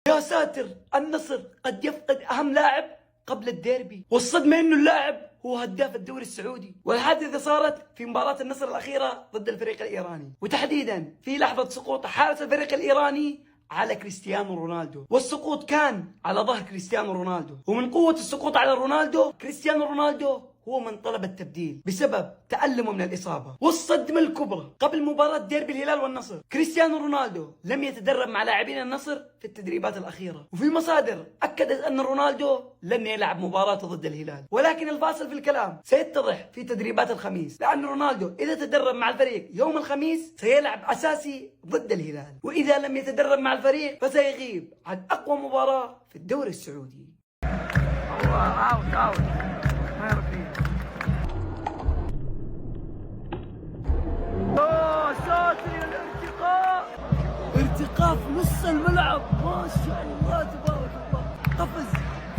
يا ساتر، النصر قد يفقد أهم لاعب قبل الديربي، والصدمة إنه اللاعب هو هداف الدوري السعودي. والحادثة صارت في مباراة النصر الأخيرة ضد الفريق الإيراني، وتحديدا في لحظة سقوط حارس الفريق الإيراني على كريستيانو رونالدو. والسقوط كان على ظهر كريستيانو رونالدو، ومن قوة السقوط على رونالدو، كريستيانو رونالدو هو من طلب التبديل بسبب تألمه من الإصابة. والصدمة الكبرى قبل مباراة ديربي الهلال والنصر، كريستيانو رونالدو لم يتدرب مع لاعبين النصر في التدريبات الأخيرة، وفي مصادر أكدت أن رونالدو لن يلعب مباراته ضد الهلال. ولكن الفاصل في الكلام سيتضح في تدريبات الخميس، لأن رونالدو إذا تدرب مع الفريق يوم الخميس سيلعب أساسي ضد الهلال، وإذا لم يتدرب مع الفريق فسيغيب عن أقوى مباراة في الدوري السعودي. ارتقاء في نص الملعب، ما شاء الله تبارك الله، قفز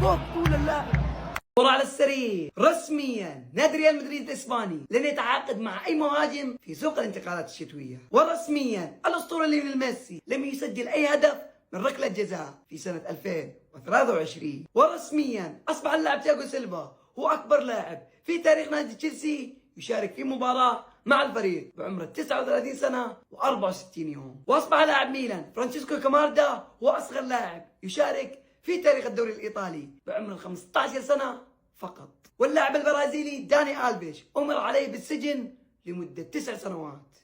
فوق طول اللاعب. على السريع، رسميا نادي ريال مدريد الاسباني لن يتعاقد مع اي مهاجم في سوق الانتقالات الشتويه. ورسميا الاسطوره ليونيل ميسي لم يسجل اي هدف من ركله جزاء في سنه 2023. ورسميا اصبح اللاعب تياغو سيلفا هو اكبر لاعب في تاريخ نادي تشيلسي يشارك في مباراة مع الفريق بعمره 39 سنة و64 يوم. واصبح لاعب ميلان فرانشيسكو كاماردا هو اصغر لاعب يشارك في تاريخ الدوري الايطالي بعمر 15 سنة فقط. واللاعب البرازيلي داني ألفيش أمر عليه بالسجن لمدة 9 سنوات.